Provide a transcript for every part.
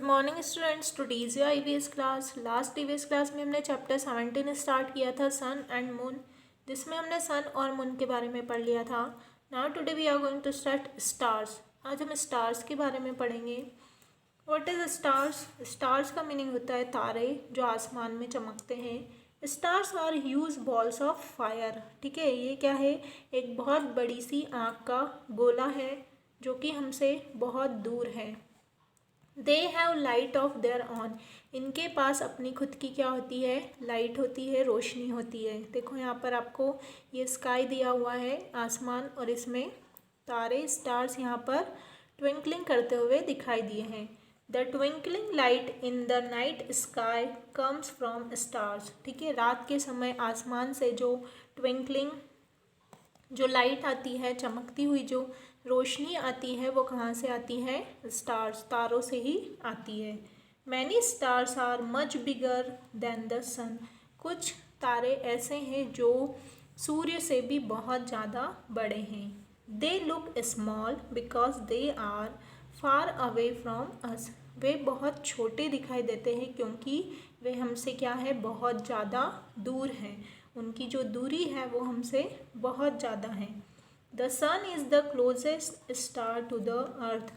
Morning students, today's your EVS class. Last EVS class में हमने chapter 17 start किया था, सन एंड मून, जिसमें हमने सन और मून के बारे में पढ़ लिया था। Now today we are going to start stars. आज हम स्टार्स के बारे में पढ़ेंगे। What is stars? स्टार्स का मीनिंग होता है तारे जो आसमान में चमकते हैं। Stars are huge balls of fire. ठीक है, ये क्या है? एक बहुत बड़ी सी आँख का गोला है जो कि हमसे बहुत दूर है। They have light of their on. इनके पास अपनी खुद की क्या होती है? लाइट होती है, रोशनी होती है। देखो यहाँ पर आपको ये स्काई दिया हुआ है, आसमान, और इसमें तारे, स्टार्स यहाँ पर ट्विंकलिंग करते हुए दिखाई दिए हैं। The twinkling light in the night sky comes from stars. ठीक है, रात के समय आसमान से जो ट्विंकलिंग, जो लाइट आती है, चमकती हुई जो रोशनी आती है, वो कहाँ से आती है? स्टार्स, तारों से ही आती है। Many stars are much bigger than the sun. कुछ तारे ऐसे हैं जो सूर्य से भी बहुत ज़्यादा बड़े हैं। They look small because they are far away from us. वे बहुत छोटे दिखाई देते हैं क्योंकि वे हमसे क्या है? बहुत ज़्यादा दूर हैं। उनकी जो दूरी है वो हमसे बहुत ज़्यादा है। The sun is the closest star to the earth.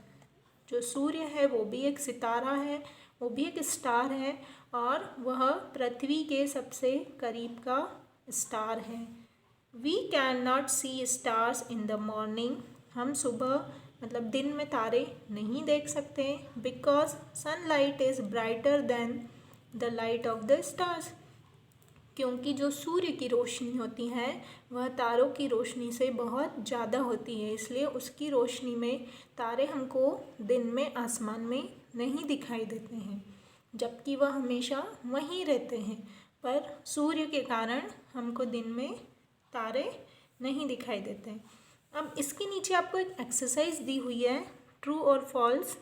जो सूर्य है वो भी एक सितारा है, वो भी एक स्टार है, और वह पृथ्वी के सबसे करीब का स्टार है। We can not see stars in the morning. हम सुबह मतलब दिन में तारे नहीं देख सकते, because sunlight is brighter than the light of the stars. क्योंकि जो सूर्य की रोशनी होती है वह तारों की रोशनी से बहुत ज़्यादा होती है, इसलिए उसकी रोशनी में तारे हमको दिन में आसमान में नहीं दिखाई देते हैं, जबकि वह हमेशा वहीं रहते हैं। पर सूर्य के कारण हमको दिन में तारे नहीं दिखाई देते हैं। अब इसके नीचे आपको एक एक्सरसाइज दी हुई है, ट्रू और फॉल्स।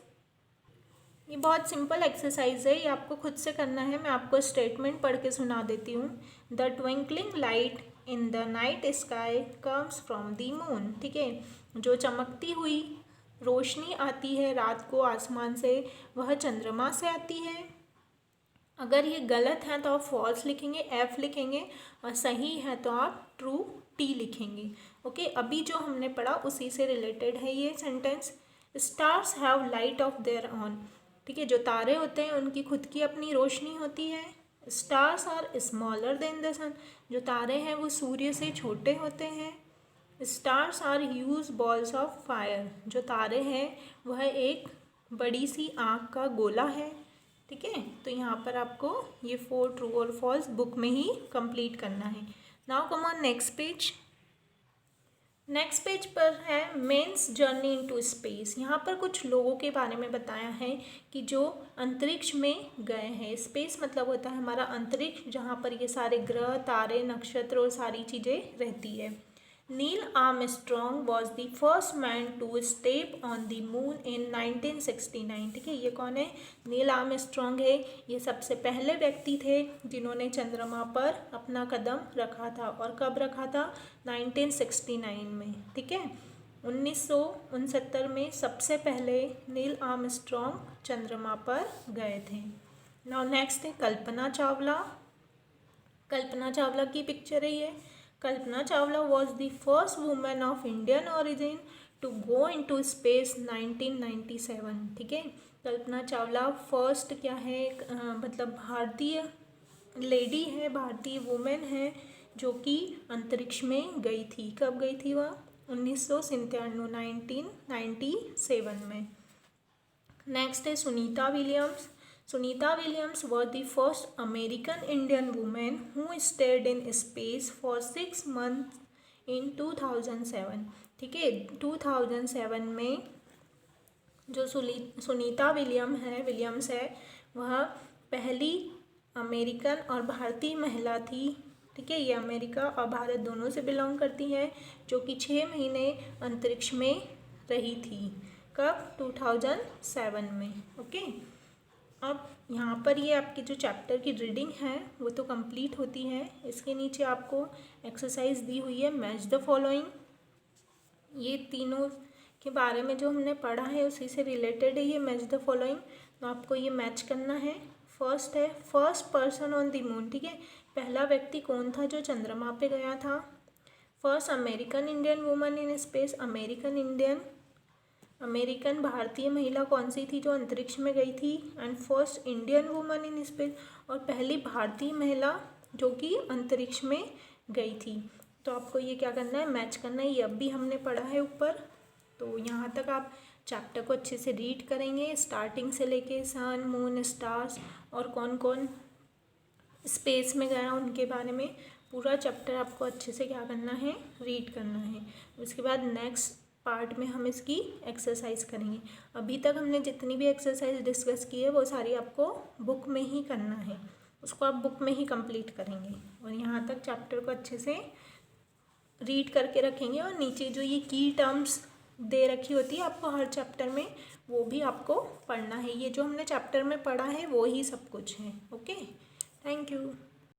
ये बहुत सिंपल एक्सरसाइज है, ये आपको खुद से करना है। मैं आपको स्टेटमेंट पढ़ के सुना देती हूँ। The twinkling light in the night sky comes from the moon. ठीक है, जो चमकती हुई रोशनी आती है रात को आसमान से, वह चंद्रमा से आती है। अगर ये गलत है तो आप फॉल्स लिखेंगे, एफ लिखेंगे, और सही है तो आप ट्रू, टी लिखेंगे। ओके, अभी जो हमने पढ़ा उसी से रिलेटेड है ये sentence. Stars have light of their on. ठीक है, जो तारे होते हैं उनकी खुद की अपनी रोशनी होती है। Stars are smaller than the sun. जो तारे हैं वो सूर्य से छोटे होते हैं। Stars are huge balls of fire. जो तारे हैं वह एक बड़ी सी आँख का गोला है। ठीक है, तो यहाँ पर आपको ये 4 ट्रू और फॉल्स बुक में ही कंप्लीट करना है। Now come on next page. Next page पर है मेंस जर्नी इनटू स्पेस। यहाँ पर कुछ लोगों के बारे में बताया है कि जो अंतरिक्ष में गए हैं। स्पेस मतलब होता है हमारा अंतरिक्ष, जहाँ पर ये सारे ग्रह, तारे, नक्षत्र और सारी चीज़ें रहती है। Neil Armstrong was the first man to step on the moon in 1969। ठीक है, ये कौन है? नील आर्मस्ट्रॉन्ग है। ये सबसे पहले व्यक्ति थे जिन्होंने चंद्रमा पर अपना कदम रखा था। और कब रखा था? 1969 में। ठीक है, 1969 में सबसे पहले नील आर्मस्ट्रॉन्ग चंद्रमा पर गए थे। नाउ नेक्स्ट है कल्पना चावला। कल्पना चावला की पिक्चर है ये। Kalpana Chawla was the first women of Indian origin to go into space 1997। ठीक है, कल्पना चावला फर्स्ट क्या है? मतलब भारतीय लेडी है, भारतीय वुमेन है जो कि अंतरिक्ष में गई थी। कब गई थी वह? 1997 में। नेक्स्ट है Sunita Williams. Sunita Williams was the first American Indian woman who stayed in space for 6 months in 2007. ठीक है, 2007 में जो सुनीता विलियम्स है वह पहली अमेरिकन और भारतीय महिला थी। ठीक है, ये अमेरिका और भारत दोनों से बिलोंग करती है, जो कि 6 महीने अंतरिक्ष में रही थी। कब? 2007 में। ओके, अब यहाँ पर ये आपकी जो चैप्टर की रीडिंग है वो तो कंप्लीट होती है। इसके नीचे आपको एक्सरसाइज दी हुई है, मैच द फॉलोइंग। ये तीनों के बारे में जो हमने पढ़ा है उसी से रिलेटेड है ये मैच द फॉलोइंग। तो आपको ये मैच करना है। फर्स्ट है first person on the moon, ठीक है, पहला व्यक्ति कौन था जो चंद्रमा पे गया था। First American Indian woman in space, American भारतीय महिला कौन सी थी जो अंतरिक्ष में गई थी। And first Indian woman in space, और पहली भारतीय महिला जो कि अंतरिक्ष में गई थी। तो आपको ये क्या करना है, मैच करना है। ये अब भी हमने पढ़ा है ऊपर, तो यहाँ तक आप चैप्टर को अच्छे से रीड करेंगे, स्टार्टिंग से लेके सन, मून, स्टार्स और कौन कौन स्पेस में गया उनके बारे में पूरा चैप्टर आपको अच्छे से क्या करना है, रीड करना है। उसके बाद नेक्स्ट पार्ट में हम इसकी एक्सरसाइज करेंगे। अभी तक हमने जितनी भी एक्सरसाइज डिस्कस की है वो सारी आपको बुक में ही करना है, उसको आप बुक में ही कंप्लीट करेंगे। और यहाँ तक चैप्टर को अच्छे से रीड करके रखेंगे, और नीचे जो ये की टर्म्स दे रखी होती है आपको हर चैप्टर में, वो भी आपको पढ़ना है। ये जो हमने चैप्टर में पढ़ा है वो ही सब कुछ है। Okay, thank you.